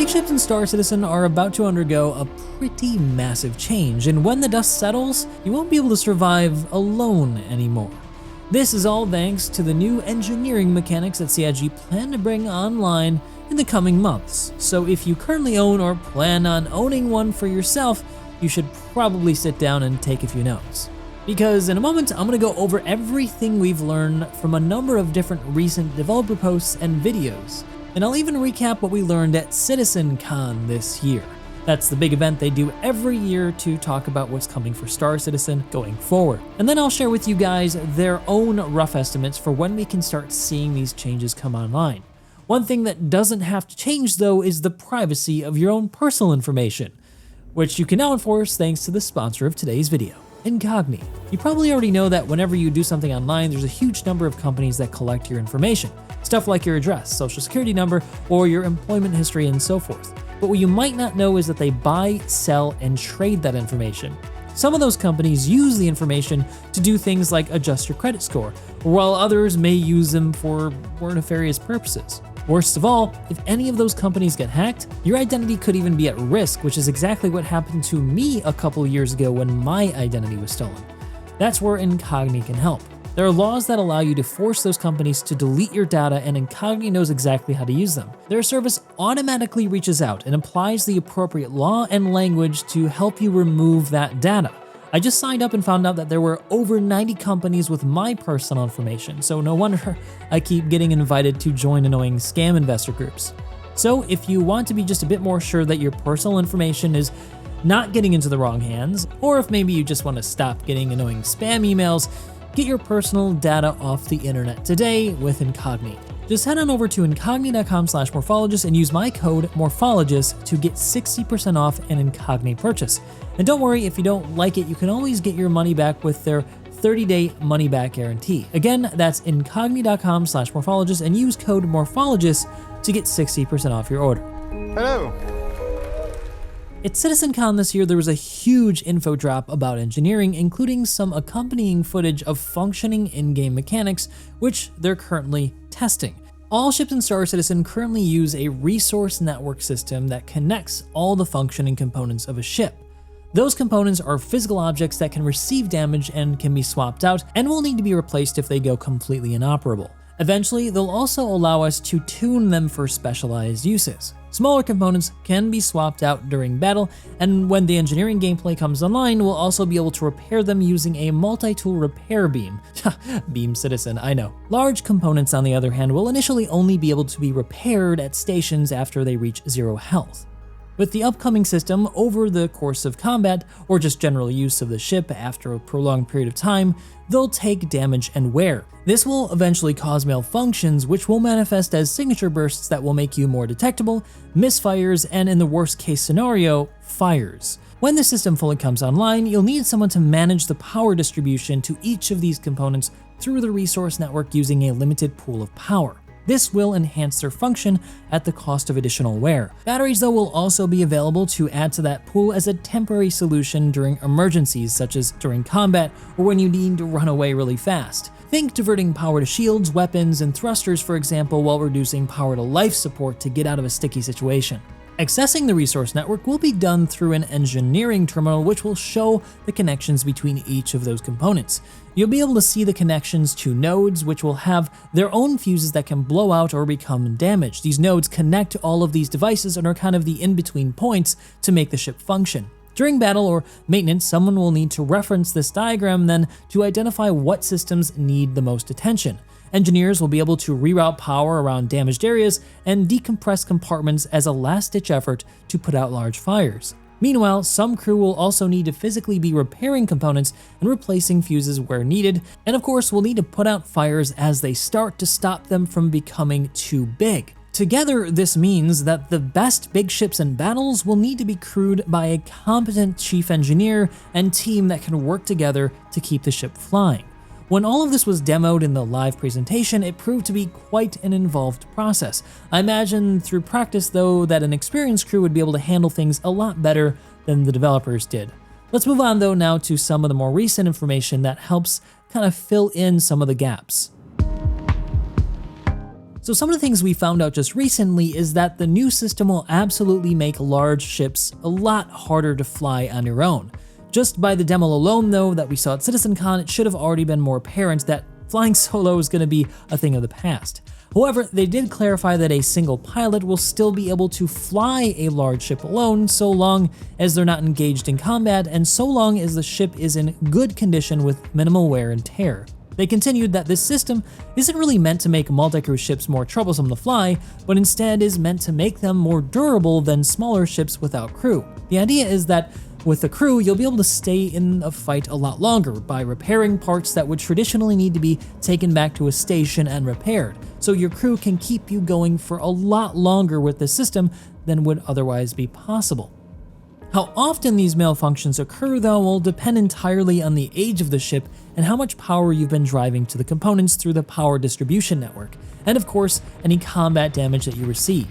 ships in Star Citizen are about to undergo a pretty massive change, and when the dust settles, you won't be able to survive alone anymore. This is all thanks to the new engineering mechanics that CIG plan to bring online in the coming months. So if you currently own or plan on owning one for yourself, you should probably sit down and take a few notes. Because in a moment, I'm going to go over everything we've learned from a number of different recent developer posts and videos. And I'll even recap what we learned at Citizencon this year. That's the big event they do every year to talk about what's coming for Star Citizen going forward. And then I'll share with you guys their own rough estimates for when we can start seeing these changes come online. One thing that doesn't have to change though is the privacy of your own personal information, which you can now enforce thanks to the sponsor of today's video, Incogni. You probably already know that whenever you do something online, there's a huge number of companies that collect your information. Stuff like your address, social security number, or your employment history and so forth. But what you might not know is that they buy, sell, and trade that information. Some of those companies use the information to do things like adjust your credit score, while others may use them for more nefarious purposes. Worst of all, if any of those companies get hacked, your identity could even be at risk, which is exactly what happened to me a couple years ago when my identity was stolen. That's where Incogni can help. There are laws that allow you to force those companies to delete your data, and Incogni knows exactly how to use them. Their service automatically reaches out and applies the appropriate law and language to help you remove that data. I just signed up and found out that there were over 90 companies with my personal information, so no wonder I keep getting invited to join annoying scam investor groups. So if you want to be just a bit more sure that your personal information is not getting into the wrong hands, or if maybe you just want to stop getting annoying spam emails, get your personal data off the internet today with Incogni. Just head on over to incogni.com/morphologist and use my code morphologist to get 60% off an Incogni purchase. And don't worry, if you don't like it, you can always get your money back with their 30-day money-back guarantee. Again, that's incogni.com/morphologist and use code morphologist to get 60% off your order. Hello. At Citizencon this year, there was a huge info drop about engineering, including some accompanying footage of functioning in-game mechanics, which they're currently testing. All ships in Star Citizen currently use a resource network system that connects all the functioning components of a ship. Those components are physical objects that can receive damage and can be swapped out and will need to be replaced if they go completely inoperable. Eventually, they'll also allow us to tune them for specialized uses. Smaller components can be swapped out during battle, and when the engineering gameplay comes online, we'll also be able to repair them using a multi-tool repair beam. Beam Citizen, I know. Large components, on the other hand, will initially only be able to be repaired at stations after they reach 0 health. With the upcoming system, over the course of combat, or just general use of the ship after a prolonged period of time, they'll take damage and wear. This will eventually cause malfunctions, which will manifest as signature bursts that will make you more detectable, misfires, and in the worst case scenario, fires. When the system fully comes online, you'll need someone to manage the power distribution to each of these components through the resource network using a limited pool of power. This will enhance their function at the cost of additional wear. Batteries, though, will also be available to add to that pool as a temporary solution during emergencies, such as during combat or when you need to run away really fast. Think diverting power to shields, weapons, and thrusters, for example, while reducing power to life support to get out of a sticky situation. Accessing the resource network will be done through an engineering terminal, which will show the connections between each of those components. You'll be able to see the connections to nodes, which will have their own fuses that can blow out or become damaged. These nodes connect to all of these devices and are kind of the in-between points to make the ship function. During battle or maintenance, someone will need to reference this diagram then to identify what systems need the most attention. Engineers will be able to reroute power around damaged areas and decompress compartments as a last-ditch effort to put out large fires. Meanwhile, some crew will also need to physically be repairing components and replacing fuses where needed, and of course will need to put out fires as they start to stop them from becoming too big. Together, this means that the best big ships in battles will need to be crewed by a competent chief engineer and team that can work together to keep the ship flying. When all of this was demoed in the live presentation, it proved to be quite an involved process. I imagine through practice, though, that an experienced crew would be able to handle things a lot better than the developers did. Let's move on, though, now to some of the more recent information that helps kind of fill in some of the gaps. So some of the things we found out just recently is that the new system will absolutely make large ships a lot harder to fly on your own. Just by the demo alone though that we saw at Citizencon, it should have already been more apparent that flying solo is going to be a thing of the past. However, they did clarify that a single pilot will still be able to fly a large ship alone so long as they're not engaged in combat and so long as the ship is in good condition with minimal wear and tear. They continued that this system isn't really meant to make multi-crew ships more troublesome to fly, but instead is meant to make them more durable than smaller ships without crew. The idea is that with the crew, you'll be able to stay in a fight a lot longer by repairing parts that would traditionally need to be taken back to a station and repaired, so your crew can keep you going for a lot longer with this system than would otherwise be possible. How often these malfunctions occur though will depend entirely on the age of the ship and how much power you've been driving to the components through the power distribution network, and of course, any combat damage that you receive.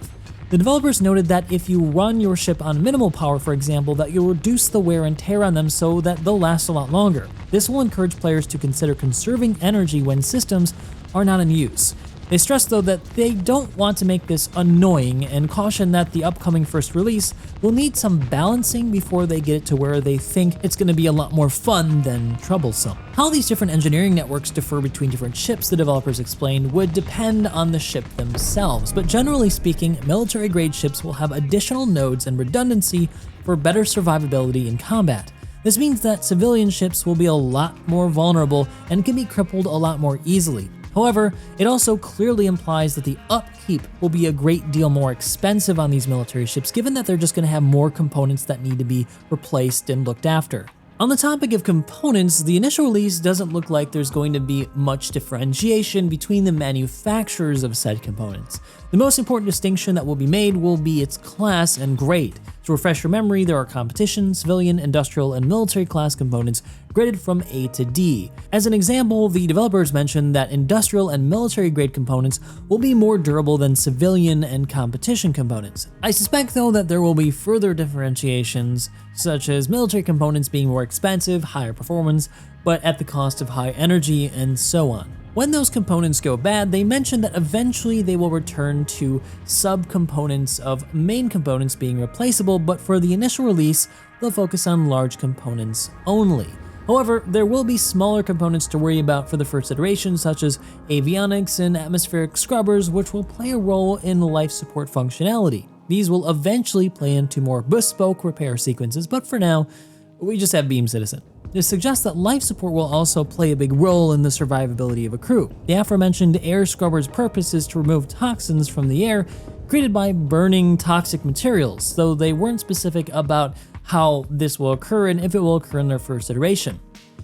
The developers noted that if you run your ship on minimal power, for example, that you'll reduce the wear and tear on them so that they'll last a lot longer. This will encourage players to consider conserving energy when systems are not in use. They stress though that they don't want to make this annoying and caution that the upcoming first release will need some balancing before they get it to where they think it's going to be a lot more fun than troublesome. How these different engineering networks differ between different ships, the developers explained, would depend on the ship themselves, but generally speaking, military-grade ships will have additional nodes and redundancy for better survivability in combat. This means that civilian ships will be a lot more vulnerable and can be crippled a lot more easily. However, it also clearly implies that the upkeep will be a great deal more expensive on these military ships, given that they're just going to have more components that need to be replaced and looked after. On the topic of components, the initial release doesn't look like there's going to be much differentiation between the manufacturers of said components. The most important distinction that will be made will be its class and grade. To refresh your memory, there are competition, civilian, industrial, and military class components graded from A to D. As an example, the developers mentioned that industrial and military grade components will be more durable than civilian and competition components. I suspect though that there will be further differentiations, such as military components being more expensive, higher performance, but at the cost of high energy, and so on. When those components go bad, they mentioned that eventually they will return to sub-components of main components being replaceable, but for the initial release, they'll focus on large components only. However, there will be smaller components to worry about for the first iteration, such as avionics and atmospheric scrubbers, which will play a role in life support functionality. These will eventually play into more bespoke repair sequences, but for now, we just have Beam Citizen. This suggests that life support will also play a big role in the survivability of a crew. The aforementioned air scrubber's purpose is to remove toxins from the air created by burning toxic materials, though they weren't specific about how this will occur and if it will occur in their first iteration.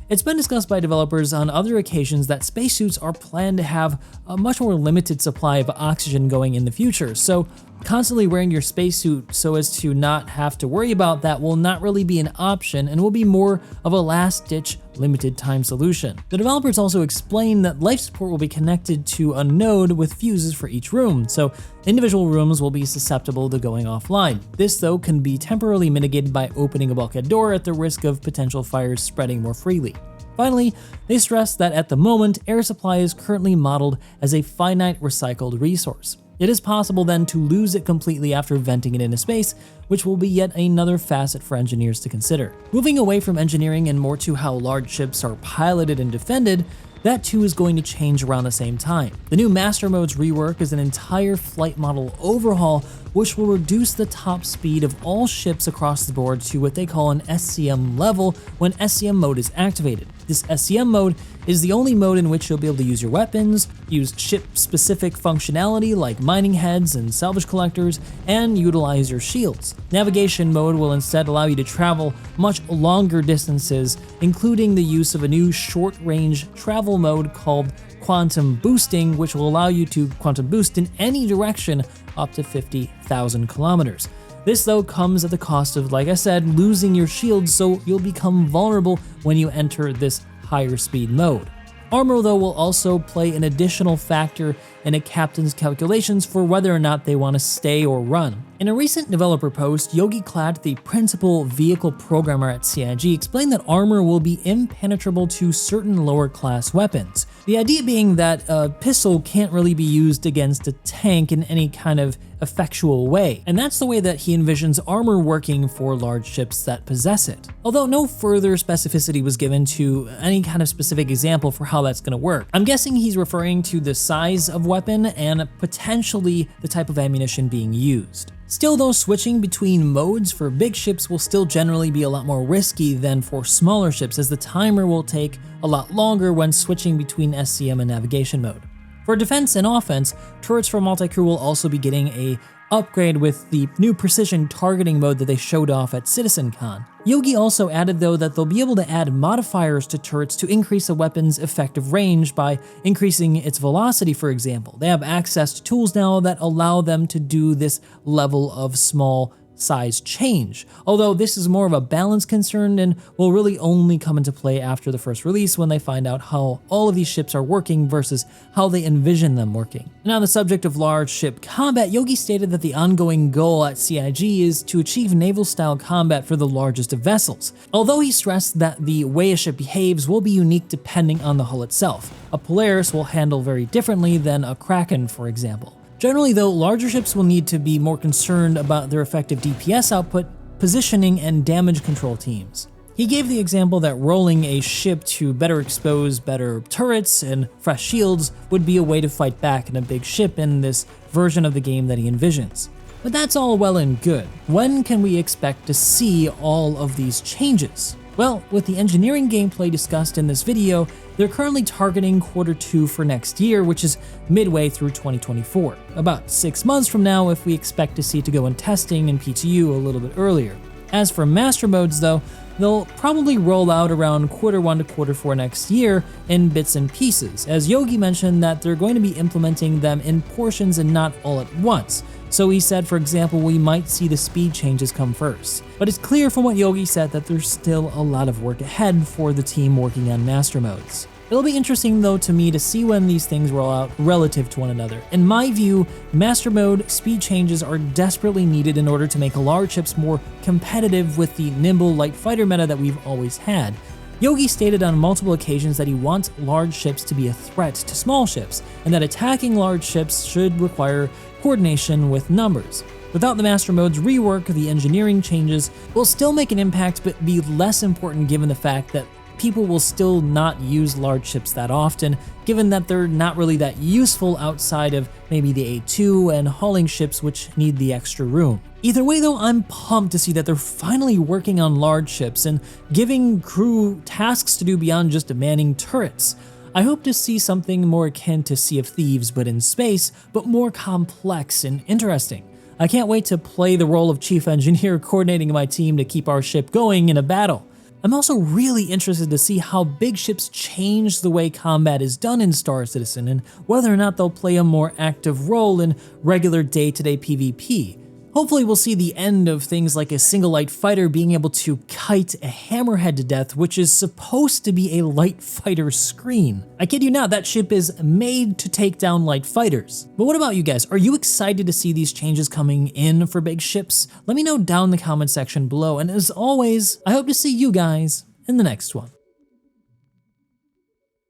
It's been discussed by developers on other occasions that spacesuits are planned to have a much more limited supply of oxygen going in the future, so constantly wearing your spacesuit so as to not have to worry about that will not really be an option and will be more of a last-ditch limited time solution. The developers also explained that life support will be connected to a node with fuses for each room, so individual rooms will be susceptible to going offline. This though can be temporarily mitigated by opening a bulkhead door at the risk of potential fires spreading more freely. Finally, they stressed that at the moment, air supply is currently modeled as a finite recycled resource. It is possible then to lose it completely after venting it into space, which will be yet another facet for engineers to consider. Moving away from engineering and more to how large ships are piloted and defended, that too is going to change around the same time. The new Master Modes rework is an entire flight model overhaul which will reduce the top speed of all ships across the board to what they call an SCM level when SCM mode is activated. This SCM mode is the only mode in which you'll be able to use your weapons, use ship-specific functionality like mining heads and salvage collectors, and utilize your shields. Navigation mode will instead allow you to travel much longer distances, including the use of a new short-range travel mode called quantum boosting, which will allow you to quantum boost in any direction up to 50,000 kilometers. This though comes at the cost of, like I said, losing your shield, so you'll become vulnerable when you enter this higher speed mode. Armor though will also play an additional factor in a captain's calculations for whether or not they want to stay or run. In a recent developer post, Yogi Klatt, the principal vehicle programmer at CIG, explained that armor will be impenetrable to certain lower class weapons. The idea being that a pistol can't really be used against a tank in any kind of effectual way, and that's the way that he envisions armor working for large ships that possess it. Although no further specificity was given to any kind of specific example for how that's going to work. I'm guessing he's referring to the size of weapon and potentially the type of ammunition being used. Still though, switching between modes for big ships will still generally be a lot more risky than for smaller ships, as the timer will take a lot longer when switching between SCM and navigation mode. For defense and offense, turrets for multi-crew will also be getting a upgrade with the new precision targeting mode that they showed off at Citizencon. Yogi also added though that they'll be able to add modifiers to turrets to increase a weapon's effective range by increasing its velocity, for example. They have access to tools now that allow them to do this level of small size change, although this is more of a balance concern and will really only come into play after the first release when they find out how all of these ships are working versus how they envision them working. And on the subject of large ship combat, Yogi stated that the ongoing goal at CIG is to achieve naval-style combat for the largest of vessels, although he stressed that the way a ship behaves will be unique depending on the hull itself. A Polaris will handle very differently than a Kraken, for example. Generally though, larger ships will need to be more concerned about their effective DPS output, positioning, and damage control teams. He gave the example that rolling a ship to better expose better turrets and fresh shields would be a way to fight back in a big ship in this version of the game that he envisions. But that's all well and good. When can we expect to see all of these changes? Well, with the engineering gameplay discussed in this video, they're currently targeting Q2 for next year, which is midway through 2024. About 6 months from now if we expect to see it to go in testing and PTU a little bit earlier. As for master modes though, they'll probably roll out around Q1 to Q4 next year in bits and pieces, as Yogi mentioned that they're going to be implementing them in portions and not all at once. So he said, for example, we might see the speed changes come first. But it's clear from what Yogi said that there's still a lot of work ahead for the team working on master modes. It'll be interesting though to me to see when these things roll out relative to one another. In my view, master mode speed changes are desperately needed in order to make large ships more competitive with the nimble light fighter meta that we've always had. Yogi stated on multiple occasions that he wants large ships to be a threat to small ships, and that attacking large ships should require coordination with numbers. Without the master mode's rework, the engineering changes will still make an impact but be less important given the fact that people will still not use large ships that often, given that they're not really that useful outside of maybe the A2 and hauling ships which need the extra room. Either way though, I'm pumped to see that they're finally working on large ships and giving crew tasks to do beyond just manning turrets. I hope to see something more akin to Sea of Thieves but in space, but more complex and interesting. I can't wait to play the role of chief engineer coordinating my team to keep our ship going in a battle. I'm also really interested to see how big ships change the way combat is done in Star Citizen and whether or not they'll play a more active role in regular day-to-day PvP. Hopefully we'll see the end of things like a single light fighter being able to kite a hammerhead to death, which is supposed to be a light fighter screen. I kid you not, that ship is made to take down light fighters. But what about you guys? Are you excited to see these changes coming in for big ships? Let me know down in the comment section below, and as always, I hope to see you guys in the next one.